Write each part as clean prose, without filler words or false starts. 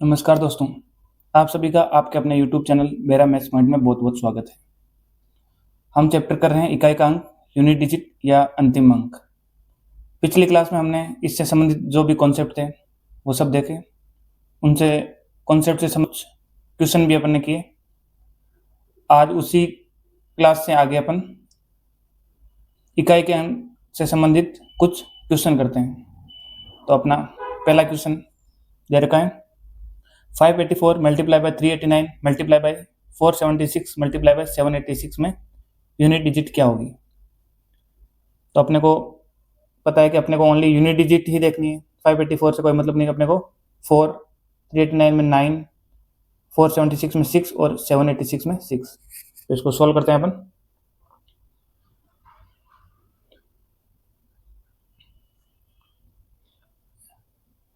नमस्कार दोस्तों, आप सभी का आपके अपने यूट्यूब चैनल मेरा मैथ्स पॉइंट में बहुत-बहुत स्वागत है। हम चैप्टर कर रहे हैं इकाई का अंक, यूनिट डिजिट या अंतिम अंक। पिछली क्लास में हमने इससे संबंधित जो भी कॉन्सेप्ट थे, वो सब देखे। उनसे कॉन्सेप्ट से समझ क्वेश्चन भी अपन ने किए। आज उसी क्लास से आगे अपन इकाई के अंक से संबंधित कुछ क्वेश्चन करते हैं। तो अपना पहला क्वेश्चन दे रखा है 584 multiply by 389 multiply by 476 multiply by 786 में यूनिट डिजिट क्या होगी। तो अपने को पता है कि अपने को ओनली यूनिट डिजिट ही देखनी है। 584 से कोई मतलब नहीं, अपने को 4, 389 में 9, 476 में 6 और 786 में 6। तो इसको सोल्व करते हैं अपन।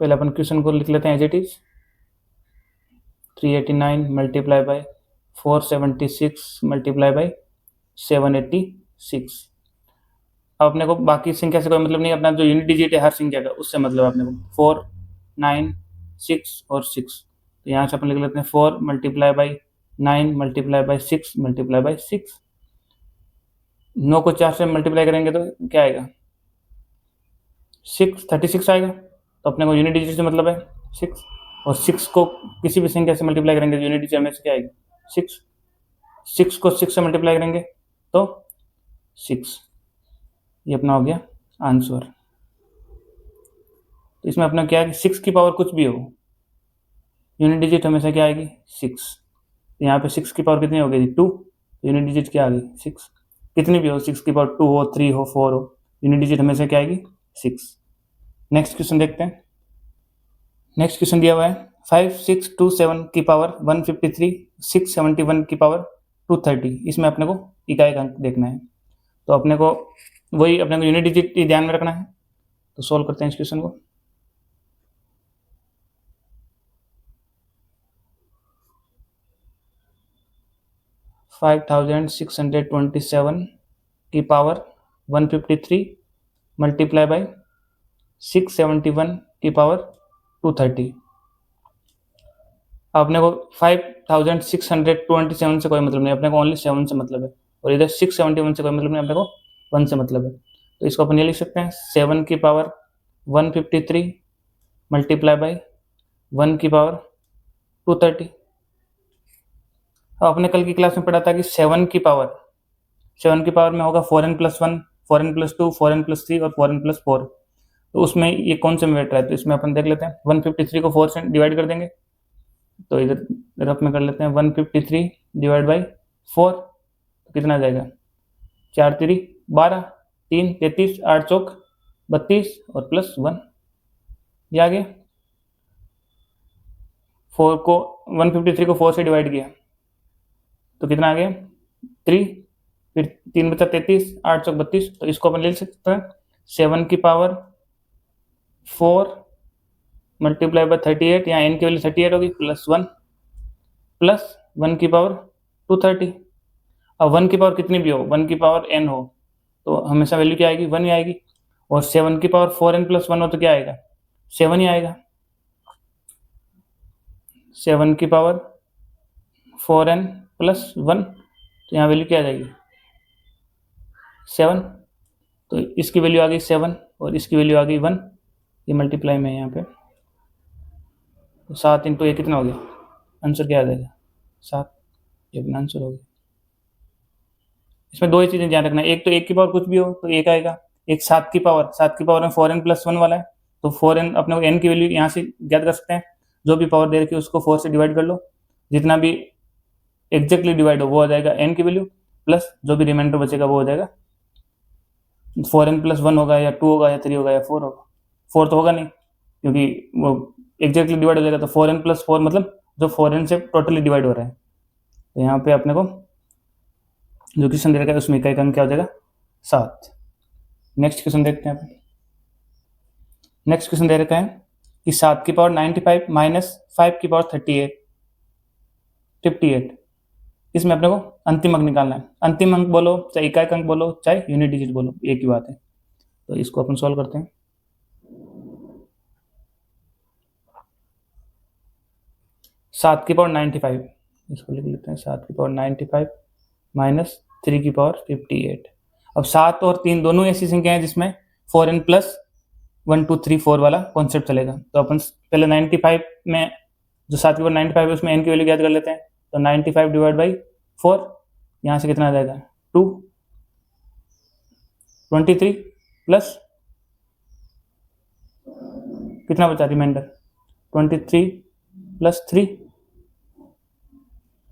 पहले अपन क्वेश्चन को लिख लेते हैं as it is. 389 multiply by 476 multiply by 786। अब अपने को बाकी संख्या से कोई मतलब नहीं, अपना जो यूनिट डिजिट है हर संख्या का उससे मतलब है अपने को। 4, 9, 6 और 6। तो यहाँ से अपन लिख लेते हैं 4 multiply by 9 multiply by 6 multiply by 6। 9 को 4 से मल्टीप्लाई करेंगे तो क्या आएगा, 36 आएगा। तो अपने को यूनिट डिजिट से मतलब है 6, और 6 को किसी भी संख्या से मल्टीप्लाई करेंगे तो यूनिट डिजिट हमेशा क्या आएगी, 6। 6 को 6 से मल्टीप्लाई करेंगे तो 6। ये अपना हो गया आंसर। तो इसमें अपना क्या है कि 6 की पावर कुछ भी हो, यूनिट डिजिट हमेशा क्या आएगी, 6। यहाँ पे 6 की पावर कितनी हो गई, 2। यूनिट डिजिट क्या आ गई, 6। कितनी भी हो, 6 की पावर 2 हो, 3 हो, 4 हो, यूनिट डिजिट हमेशा क्या आएगी, 6। नेक्स्ट क्वेश्चन देखते हैं। नेक्स्ट क्वेश्चन दिया हुआ है 5627 की पावर 153 671 की पावर 230। इसमें अपने को इकाई का अंक देखना है। तो अपने को वही अपने को यूनिट डिजिट ध्यान में रखना है। तो सोल्व करते हैं इस क्वेश्चन को। फाइव 5627 की पावर 153 मल्टीप्लाई बाई 671 की पावर 230। अपने को 5627 से कोई मतलब नहीं, अपने को ओनली 7 से मतलब है, और इधर 671 से कोई मतलब नहीं, अपने को 1 से मतलब है। तो इसको अपन ये लिख सकते हैं 7 की पावर 153 मल्टीप्लाई बाई 1 की पावर 230। अब अपने कल की क्लास में पढ़ा था कि 7 की पावर में होगा 4n+1, 4n+2, 4n+3 और 4n+4। तो उसमें ये कौन से में बैठ रहा है, तो इसमें अपन देख लेते हैं। 153 को 4 से डिवाइड कर देंगे, तो इधर रफ में कर लेते हैं 153 डिवाइड बाई 4, तो कितना आ जाएगा, 4 3 12, 3 33, 8 चौक 32 और +1, ये आ गया। 153 को 4 से डिवाइड किया तो कितना आ गया, 3, फिर 3 बचा 33, 8 चौक 32। तो इसको अपन ले सकते हैं 7 की पावर 4 मल्टीप्लाई बाय 38, यहाँ n की वैल्यू 38 होगी, +1 प्लस 1 की पावर 230। अब 1 की पावर कितनी भी हो, 1 की पावर n हो, तो हमेशा वैल्यू क्या आएगी, 1 ही आएगी। और 7 की पावर 4n+1 हो तो क्या आएगा, 7 ही आएगा। 7 की पावर 4n+1, तो यहाँ वैल्यू क्या आ जाएगी, 7। तो इसकी वैल्यू आ गई 7 और इसकी वैल्यू आ गई 1। ये मल्टीप्लाई में है यहाँ पे, तो 7 इंटू ये कितना हो गया, आंसर क्या आ जाएगा, 7। ये अपना आंसर हो गया। इसमें दो ही चीज़ें ध्यान रखना है, एक तो 1 की पावर कुछ भी हो तो 1 आएगा, एक 7 की पावर में 4n+1 वाला है, तो 4n अपने को n की वैल्यू यहाँ से ज्ञात कर सकते हैं। जो भी पावर दे रखी है उसको 4 से डिवाइड कर लो, जितना भी एग्जैक्टली डिवाइड हो वो आ जाएगा n की वैल्यू, प्लस जो भी रिमाइंडर बचेगा वो हो जाएगा 4n+1 होगा या 2 होगा या 3 होगा या 4 होगा। 4 तो होगा नहीं, क्योंकि वो एग्जैक्टली डिवाइड हो जाएगा, तो 4n+4 मतलब जो 4n से टोटली डिवाइड हो रहा है। तो यहाँ पे अपने को जो क्वेश्चन दे रखा है उसमें इकाई का अंक क्या हो जाएगा, 7। नेक्स्ट क्वेश्चन देखते हैं आप। नेक्स्ट क्वेश्चन दे रखा है कि 7 की पावर 95 माइनस 5 की पावर 58। इसमें अपने को अंतिम अंक निकालना है। अंतिम अंक बोलो चाहे इकाई का अंक बोलो चाहे यूनिट डिजिट बोलो, एक ही बात है। तो इसको अपन सॉल्व करते हैं। 7 की पावर 95, इसको लिख लेते हैं 7 की पावर 95 माइनस 3 की पावर 58। अब 7 और 3 दोनों ऐसी संख्या हैं जिसमें 4n प्लस 1 2 3 4 वाला कॉन्सेप्ट चलेगा। तो अपन पहले 95 में जो 7 की पावर 95 है उसमें n की वैल्यू याद कर लेते हैं। तो 95 डिवाइड बाई 4, यहाँ से कितना आ जाएगा 2, 23 प्लस कितना बचा रिमाइंडर 23 प्लस 3,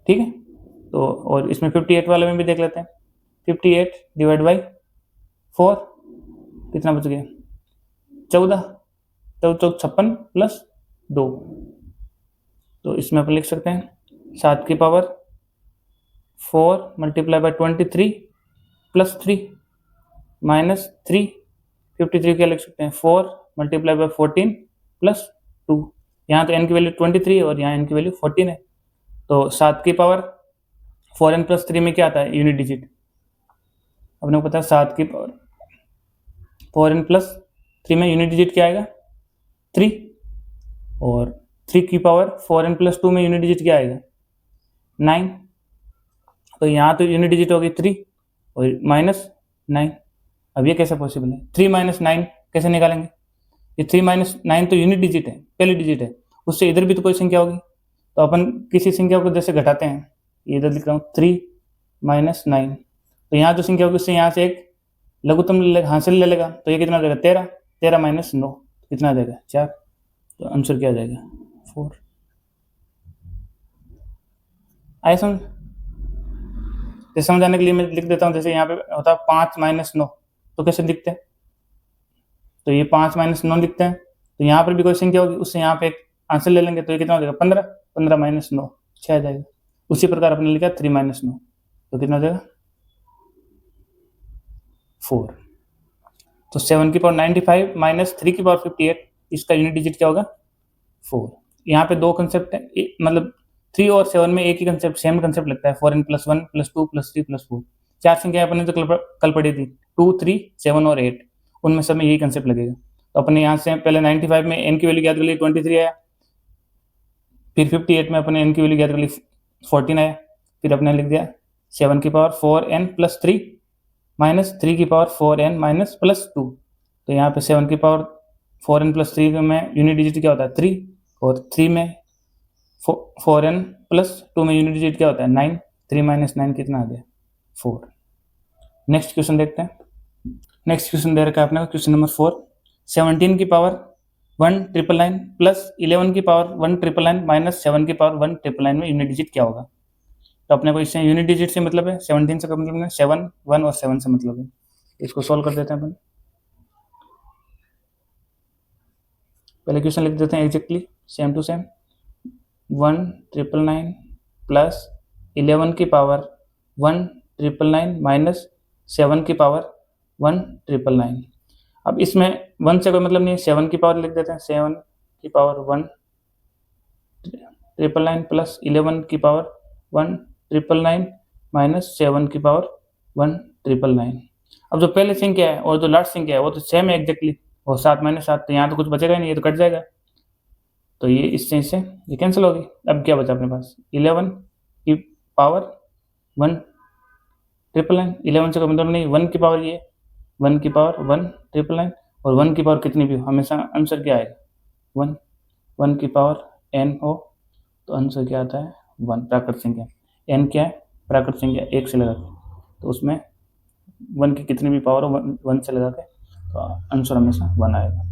ठीक है। तो और इसमें 58 वाले में भी देख लेते हैं। 58 डिवाइड बाई 4 कितना बच गया 14, तो 56 प्लस 2। तो इसमें अपन लिख सकते हैं 7 की power 4 multiply by 23 plus 3 minus 3, 53 क्या लिख सकते हैं 4 मल्टीप्लाई बाई 14 प्लस 2। यहाँ तो n की वैल्यू 23 है और यहाँ n की वैल्यू 14 है। तो 7 की पावर 4n प्लस 3 में क्या आता है यूनिट डिजिट, अपने को पता है 7 की पावर 4n प्लस 3 में यूनिट डिजिट क्या आएगा 3, और 3 की पावर 4n प्लस 2 में यूनिट डिजिट क्या आएगा 9। तो यहाँ तो यूनिट डिजिट होगी 3 और माइनस 9। अब ये कैसे पॉसिबल है, 3 माइनस 9 कैसे निकालेंगे, ये 3 माइनस 9 तो यूनिट डिजिट है, पहली डिजिट है, उससे इधर भी तो कोई संख्या होगी। तो अपन किसी संख्या को जैसे घटाते हैं, इधर लिख रहा हूँ 3 माइनस 9, तो यहाँ जो संख्या होगी उससे यहाँ से एक लघुत्तम हासिल ले लेगा। तो ये कितना हो जाएगा 13, 13 माइनस 9 कितना आ जाएगा 4। तो आंसर क्या आ जाएगा 4। आए समझ, जैसे समझाने के लिए मैं लिख देता हूँ, जैसे यहाँ पे होता है 5 माइनस 9, तो कैसे लिखते हैं, तो ये 5 माइनस 9 लिखते हैं। तो यहाँ पर भी कोई संख्या होगी उससे यहाँ पे एक आंसर ले लेंगे, तो ये कितना हो जाएगा 15, 15 माइनस 9 6 आ जाएगा। उसी प्रकार अपने लिखा 3 माइनस 9, तो कितना हो जाएगा 4। तो 7 की पावर 95 माइनस 3 की पावर 58, इसका यूनिट डिजिट क्या होगा 4। यहाँ पे दो कंसेप्ट है, मतलब 3 और 7 में एक ही कंसेप्ट, सेम कंसेप्ट लगता है, 4n plus 1 plus 2 plus 3 plus 4। 4 संख्या अपने तो कल पढ़ी थी 2 3 7 और 8, उनमें सब में यही कंसेप्ट लगेगा। तो अपने यहाँ से पहले 95 में n की वैल्यू याद कर ली 23 आया, फिर 58 में अपने n की वैल्यू याद कर ली 14 आया, फिर अपने लिख दिया 7 की पावर 4n प्लस 3 माइनस 3 की पावर 4n माइनस प्लस 2। तो यहाँ पे 7 की पावर 4n प्लस 3 में यूनिट डिजिट क्या होता है 3, और 3 में 4n प्लस 2 में यूनिट डिजिट क्या होता है 9। 3 माइनस 9 कितना आ गया 4। नेक्स्ट क्वेश्चन देखते हैं। नेक्स्ट क्वेश्चन दे रखा है अपने को, क्वेश्चन नंबर 4, 17 की पावर 1999 प्लस 11 की पावर 1999 माइनस 7 की पावर 1999 में यूनिट डिजिट क्या होगा। तो अपने को इससे यूनिट डिजिट से मतलब है, 17 से मतलब है 7, 1 और 7 से मतलब है। इसको सॉल्व कर देते हैं अपन। पहले क्वेश्चन लिख देते हैं exactly same to same. 1999 plus 11 की पावर 1999 माइनस 7 की पावर 1999। अब इसमें 1 से कोई मतलब नहीं है, 7 की पावर लिख देते हैं, 7 की पावर 1999 प्लस 11 की पावर 1999 माइनस 7 की पावर 1999। अब जो पहले संख्या है और जो लास्ट संख्या है वो तो सेम है एग्जैक्टली, और 7 माइनस 7, तो यहाँ तो कुछ बचेगा ही नहीं, ये तो कट जाएगा। तो ये इस चीज से ये कैंसिल होगी। अब क्या बचा अपने पास 11 की पावर 1999, 11 से कोई मतलब नहीं, 1 की पावर ये 1 की पावर 1999, और 1 की पावर कितनी भी हो हमेशा आंसर क्या आएगा 1। 1 की पावर n हो तो आंसर क्या आता है 1। प्राकृत संख्या n क्या है, प्राकृत संख्या 1 से लगा के, तो उसमें 1 की कितनी भी पावर हो 1 से लगा के, तो आंसर हमेशा 1 आएगा।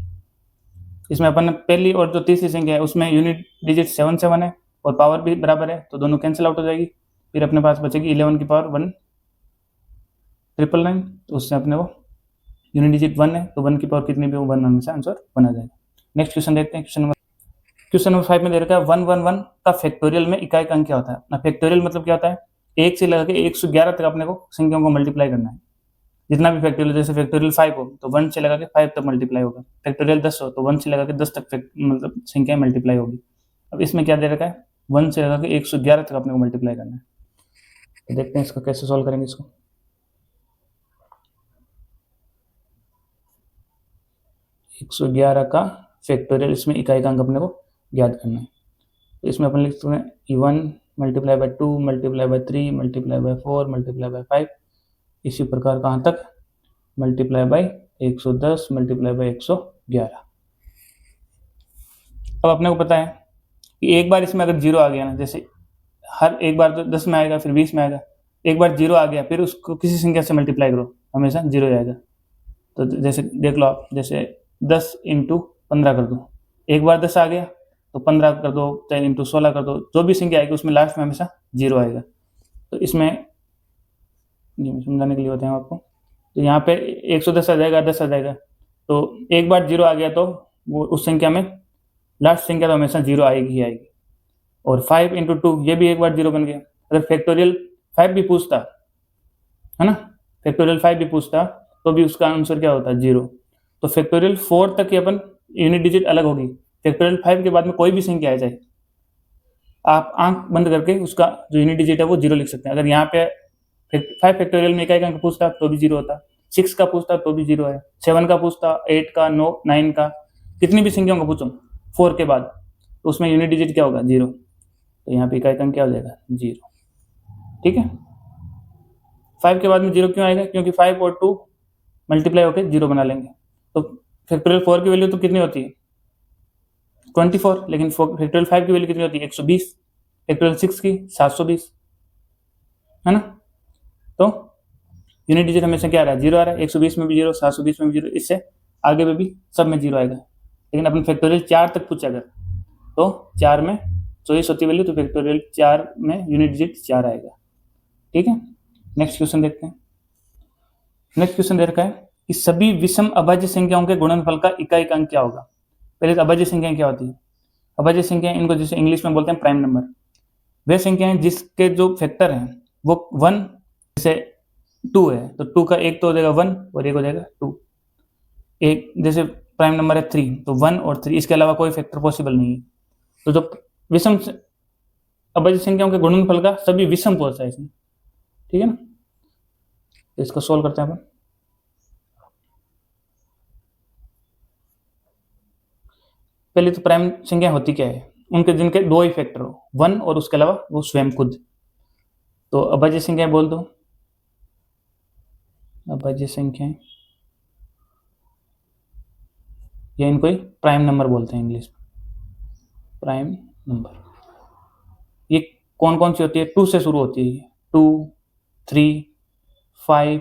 इसमें अपन पहली और जो तीसरी संख्या है उसमें यूनिट डिजिट 7 से 1 है और पावर भी बराबर है, तो दोनों कैंसिल आउट हो जाएगी। फिर अपने पास बचेगी 11 की पावर 1999, तो उससे अपने को यूनिट डिजिट 1 है, तो 1 की पावर कितनी भी हो 1 हमेशा आंसर 1 आ जाएगा। नेक्स्ट क्वेश्चन देखते हैं। क्वेश्चन नंबर 5 में दे रखा है 111 का फैक्टोरियल में इकाई का अंक क्या होता है। ना फैक्टोरियल मतलब क्या होता है, 1 से लगा के 111 तक अपने को संख्याओं को मल्टीप्लाई करना है। जितना भी फैक्टोरियल, जैसे फैक्टोरियल 5 हो तो 1 से लगा के 5 तक मल्टीप्लाई होगा। फैक्टोरियल 10 हो तो 1 से लगा के 10 तक मतलब संख्या मल्टीप्लाई होगी। अब इसमें क्या दे रखा है 1 से लगा के 111 तक अपने को मल्टीप्लाई करना है। तो देखते हैं इसको कैसे सॉल्व करेंगे। इसको 111 का फैक्टोरियल, इसमें इकाई का अंक अपने को ज्ञात करना है। तो इसमें अपन लिख सकते हैं 1 multiply by 2 multiply by 3 multiply by 4 multiply by 5, इसी प्रकार कहाँ तक मल्टीप्लाई बाई 110 मल्टीप्लाई बाई 111। अब अपने को पता है कि एक बार इसमें अगर जीरो आ गया ना, जैसे हर एक बार तो 10 में आएगा, फिर 20 में आएगा, एक बार जीरो आ गया फिर उसको किसी संख्या से मल्टीप्लाई करो, हमेशा जीरो आएगा। तो जैसे देख लो आप, जैसे 10 इंटू 15 कर दो, एक बार 10 आ गया तो 15 कर दो, चाहे इंटू 16 कर दो, जो भी संख्या आएगी उसमें लास्ट में हमेशा जीरो आएगा। तो इसमें समझाने के लिए होते हैं आपको, तो यहाँ पे 110 आ जाएगा, 10 आ जाएगा, तो एक बार जीरो आ गया तो वो उस संख्या में लास्ट संख्या तो हमेशा जीरो आएगी ही आएगी। और 5 इंटू 2 ये भी एक बार जीरो बन गया। अगर फैक्टोरियल 5 भी पूछता है ना, फैक्टोरियल 5 भी पूछता तो भी उसका आंसर क्या होता है, जीरो। तो फैक्टोरियल 4 तक की अपन यूनिट डिजिट अलग होगी, फैक्टोरियल 5 के बाद में कोई भी संख्या आ जाए आप आंख बंद करके उसका जो यूनिट डिजिट है वो जीरो लिख सकते हैं। अगर यहाँ पे 5 फैक्टोरियल में इकाई का अंक पूछता तो भी जीरो होता, 6 का पूछता तो भी जीरो है, 7 का पूछता, 8 का, 9 का, कितनी भी संख्याओं का पूछो 4 के बाद, तो उसमें यूनिट डिजिट क्या होगा, जीरो। तो यहाँ पे इकाई का अंक क्या हो जाएगा, जीरो। ठीक है, 5 के बाद में जीरो क्यों आएगा, क्योंकि 5 और 2 मल्टीप्लाई होकर जीरो बना लेंगे। तो फैक्टोरियल 4 की वैल्यू तो कितनी होती है, 24, लेकिन फैक्टोरियल 5 की वैल्यू कितनी होती है, 120, फैक्टोरियल 6 की 720, है ना। तो यूनिट डिजिट हमेशा क्या आ रहा है, जीरो आ रहा है, 120 में भी जीरो, 720 में भी जीरो, इससे आगे में भी सब में जीरो आएगा। लेकिन अपन फैक्टोरियल 4 तक पूछा अगर, तो 4 में 24 होती वैल्यू, तो फैक्टोरियल 4 में यूनिट डिजिट 4 आएगा। ठीक है, नेक्स्ट क्वेश्चन देखते हैं। नेक्स्ट क्वेश्चन दे रखा है कि सभी विषम अभाज्य संख्याओं के गुणनफल का इकाई का अंक क्या होगा। पहले तो अभाज्य संख्याएं क्या होती है, अभाज्य संख्याएं इनको जैसे इंग्लिश में बोलते हैं प्राइम नंबर, वे संख्याएं जिसके जो फैक्टर हैं वो 1, जैसे 2 है तो 2 का एक तो हो जाएगा 1 और एक हो जाएगा 2। एक जैसे प्राइम नंबर है 3, तो 1 और 3, इसके अलावा कोई फैक्टर पॉसिबल नहीं है। तो जो विषम अभाज्य संख्याओं के गुणनफल का सभी विषम पहुंचता है इसमें। ठीक है ना, तो इसको सोल्व करते हैं अपन। पहले तो प्राइम संख्या होती क्या है, उनके जिनके दो ही फैक्टर हो, 1 और उसके अलावा वो स्वयं खुद। तो अभाज्य संख्या बोल दो, अभाज्य संख्या या इनको ही प्राइम नंबर बोलते हैं इंग्लिश में, प्राइम नंबर। ये कौन कौन सी होती है, 2 से शुरू होती है, 2, 3, 5,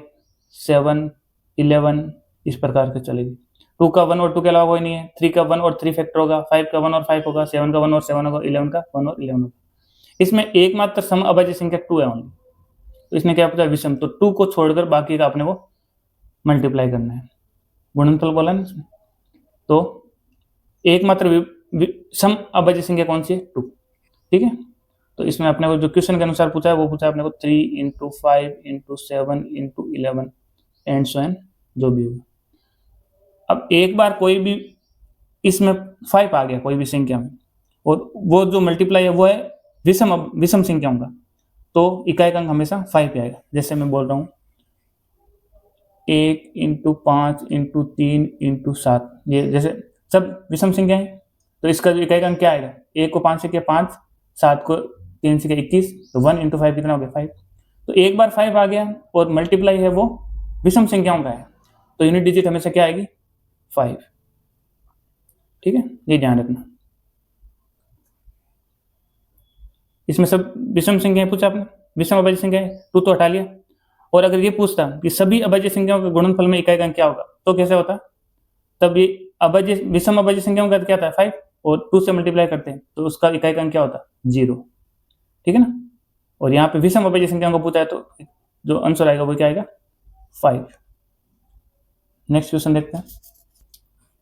7, 11, इस प्रकार से चलेगी। 2 का 1 और 2 के अलावा कोई नहीं है, 3 का 1 और 3 फैक्टर होगा, 5 का 1 और 5 होगा, 7 का 1 और 7 होगा, 11 का 1 और 11 होगा। इसमें एकमात्र सम अभाज्य संख्या 2 है ओनली। तो इसने क्या पूछा, विषम, तो 2 को छोड़कर बाकी का अपने को मल्टीप्लाई करना है, गुणनफल बोला ना इसमें। तो एकमात्र सम अभाज्य संख्या कौन सी है, 2। ठीक है, तो इसमें अपने को जो क्वेश्चन के अनुसार पूछा है वो पूछा है अपने को 3 into 5 into 7 into 11 and so on, जो भी होगा। अब एक बार कोई भी इसमें 5 आ गया कोई भी संख्या में, और वो जो मल्टीप्लाई है वो है विषम संख्याओं का, तो इकाई का अंक हमेशा 5 आएगा। जैसे मैं बोल रहा हूँ 1 इंटू 5 इंटू 3 इंटू 7, ये जैसे सब विषम संख्या है, तो इसका जो इकाई का अंक क्या आएगा, 1 को 5 से किया 5, 7 को 3 से किया 21, तो 1 इंटू 5 कितना हो गया, 5। तो एक बार 5 आ गया और मल्टीप्लाई है वो विषम संख्याओं का है, तो यूनिट डिजिट हमेशा क्या आएगी, 5। ठीक है, ये ध्यान रखना। इसमें सब विषम संख्याएं पूछा आपने, विषम अभाज्य संख्याएं, 2 तो हटा लिया। और अगर ये पूछता कि सभी अभाज्य संख्याओं के गुणनफल में इकाई का अंक क्या होगा, तो कैसे होता, तब ये अभाज्य विषम अभाज्य संख्याओं का क्या था, 5, और 2 से मल्टीप्लाई करते हैं तो उसका इकाई का अंक क्या होता, 0। ठीक है ना, और यहाँ पे विषम अभाज्य संख्याओं को पूछा है तो जो आंसर आएगा वो क्या आएगा, 5। नेक्स्ट क्वेश्चन देखते हैं।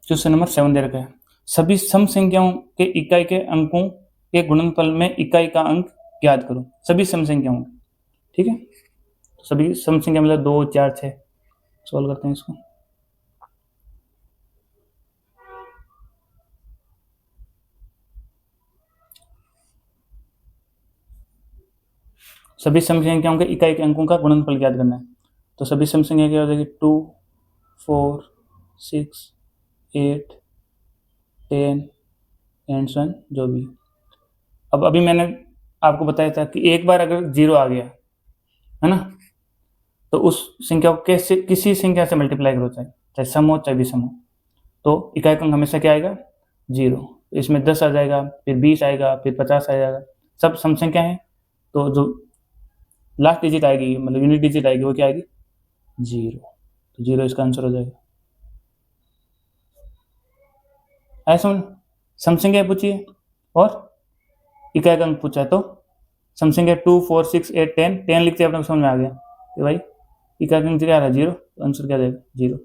क्वेश्चन नंबर 7 दे रखा है, सभी सम संख्याओं के इकाई के अंकों के गुणनफल में इकाई का अंक ज्ञात करो, सभी सम संख्याओं। ठीक है, सभी सम संख्या मतलब 2, 4, 6, सॉल्व करते हैं इसको। सभी सम संख्याओं के इकाई के अंकों का गुणनफल ज्ञात करना है। तो सभी सम संख्या क्या हो जाएगी, 2, 4, 6, 8, 10 एंड सन, जो भी। अब अभी मैंने आपको बताया था कि एक बार अगर 0 आ गया है ना, तो उस संख्या को कैसे किसी संख्या से मल्टीप्लाई करो, चाहे सम हो चाहे विषम हो, तो इकाई अंक हमेशा क्या आएगा 0। इसमें 10 आ जाएगा, फिर 20 आएगा, फिर 50 आ जाएगा, सब सम संख्या है। तो जो लास्ट डिजिट आएगी मतलब यूनिट डिजिट आएगी वो क्या आएगी 0। तो 0 इसका आंसर हो जाएगा। ऐसा सम संख्या पूछिए और इकाई अंक पूछा है, तो सम संख्या 2, 4, 6, 8, 10 लिखते अपने को समझ में आ गया कि भाई इकाई अंक क्या आ रहा है 0, तो आंसर क्या जाएगा 0।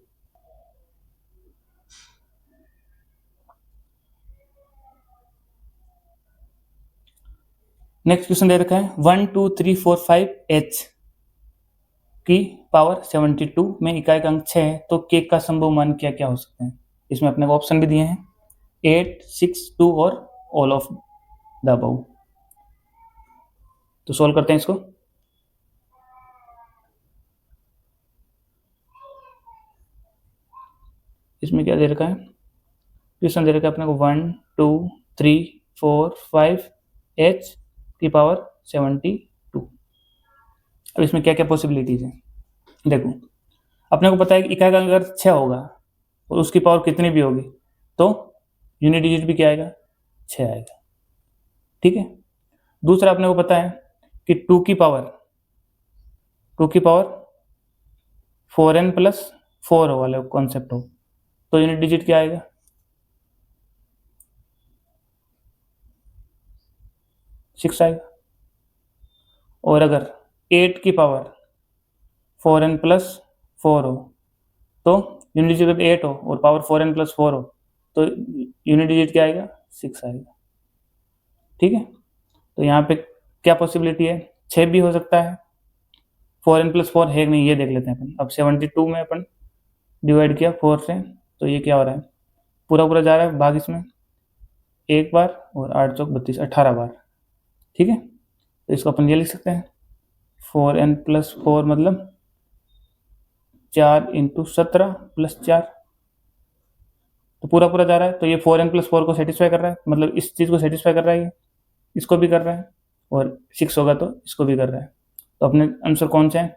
नेक्स्ट क्वेश्चन दे रखा है 1, 2, 3, 4, 5 h की पावर 72 में इकाई अंक 6 है, तो के का संभव मान क्या क्या हो सकते हैं। इसमें अपने को ऑप्शन भी दिए हैं 8, 6, 2 और ऑल ऑफ द अबव। तो सॉल्व करते हैं इसको। इसमें क्या दे रखा है, क्वेश्चन दे रखा है अपने को 1, 2, 3, 4, 5 h की पावर 72। अब इसमें क्या क्या पॉसिबिलिटीज है देखो, अपने को पता है कि इकाई अंक अगर 6 होगा और उसकी पावर कितनी भी होगी तो यूनिट डिजिट भी क्या आएगा 6 आएगा, ठीक है। दूसरा अपने को पता है कि 2 की पावर 4n प्लस 4 वाले कॉन्सेप्ट हो, तो यूनिट डिजिट क्या आएगा 6 आएगा। और अगर 8 की पावर 4n प्लस 4 हो तो यूनिट डिजिट जब 8 हो और पावर 4n प्लस 4 हो तो यूनिट डिजिट क्या आएगा 6 आएगा, ठीक है। तो यहाँ पे क्या पॉसिबिलिटी है 6 भी हो सकता है, 4n प्लस 4 है नहीं ये देख लेते हैं अपन। अब 72 में अपन डिवाइड किया 4 से, तो ये क्या हो रहा है पूरा पूरा जा रहा है भाग इसमें एक बार और 8 चौक 32 18 बार, ठीक है। तो इसको अपन ये लिख सकते हैं 4n प्लस 4 मतलब 4 इंटू 17 प्लस 4, तो पूरा पूरा जा रहा है। तो ये 4n प्लस 4 को सेटिस्फाई कर रहा है, मतलब इस चीज़ को सेटिस्फाई कर रहा है, ये इसको भी कर रहा है और 6 होगा तो इसको भी कर रहा है। तो अपने आंसर कौन से हैं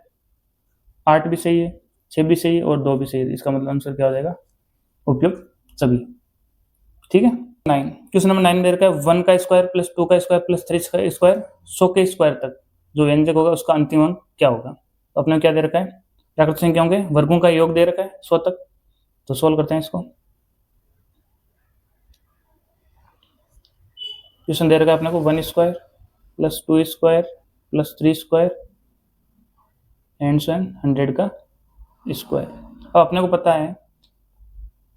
8 भी सही है, 6 भी सही है और 2 भी सही है। इसका मतलब आंसर क्या हो जाएगा उपयुक्त सभी, ठीक है। 9 क्वेश्चन नंबर 9 दे रखा है 1 का स्क्वायर प्लस 2 का स्क्वायर प्लस 3 का स्क्वायर 100 के स्क्वायर तक जो व्यंजक होगा उसका अंतिम अंक क्या होगा। तो अपने क्या दे रखा है प्राकृतिक संख्याओं के वर्गों का योग दे रखा है 100 तक। तो सोल्व करते हैं इसको। क्वेश्चन दे रखा है अपने को 1 square plus 2 square plus 3 square and so 100 का स्क्वायर। अब अपने को पता है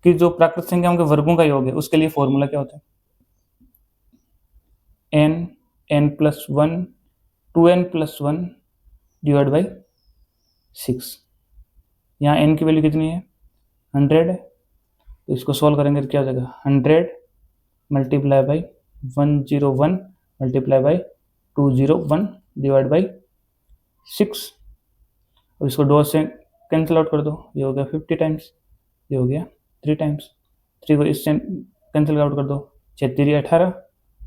कि जो प्राकृतिक संख्याओं के वर्गों का योग है उसके लिए फॉर्मूला क्या होता है n plus 1 2n plus 1 divide by 6। यहाँ n की वैल्यू कितनी है 100 है, तो इसको सॉल्व करेंगे तो क्या हो जाएगा 100 multiply by 101 multiply by 201 divide by 6। और इसको 2 से कैंसिल आउट कर दो, ये हो गया 50 टाइम्स, ये हो गया 3 टाइम्स, 3 को इससे कैंसिल आउट कर दो, 6 3 18,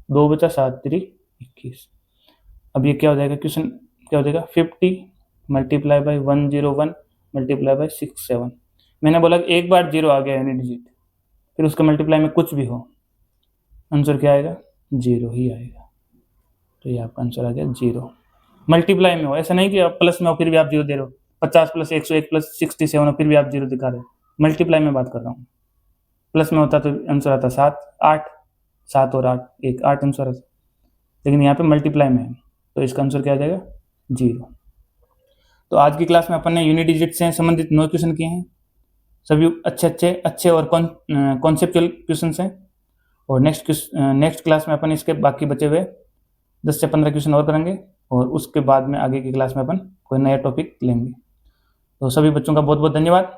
2 बचा 7 3 21। अब ये क्या हो जाएगा क्वेश्चन क्या हो जाएगा 50 मल्टीप्लाई बाई 101 मल्टीप्लाई बाई 67। मैंने बोला कि एक बार 0 आ गया यूनिट डिजिट फिर उसके मल्टीप्लाई में कुछ भी हो आंसर क्या आएगा 0 ही आएगा। तो ये आपका आंसर आ गया 0। मल्टीप्लाई में हो, ऐसा नहीं कि आप प्लस में हो फिर भी आप 0 दे रहे हो, 50 प्लस 101 प्लस 67 हो फिर भी आप 0 दिखा रहे हो। मल्टीप्लाई में बात कर रहा हूँ, प्लस में होता तो आंसर आता 7 8 7 और 8 1 8 आंसर आता, लेकिन यहाँ पे मल्टीप्लाई में है तो इसका आंसर क्या आ जाएगा 0। तो आज की क्लास में अपन ने यूनिट डिजिट से संबंधित 9 क्वेश्चन किए हैं, सभी अच्छे और कॉन्सेप्चुअल क्वेश्चन हैं। और नेक्स्ट क्लास में अपन इसके बाकी बचे हुए 10 से 15 क्वेश्चन और करेंगे और उसके बाद में आगे की क्लास में अपन कोई नया टॉपिक लेंगे। तो सभी बच्चों का बहुत बहुत धन्यवाद।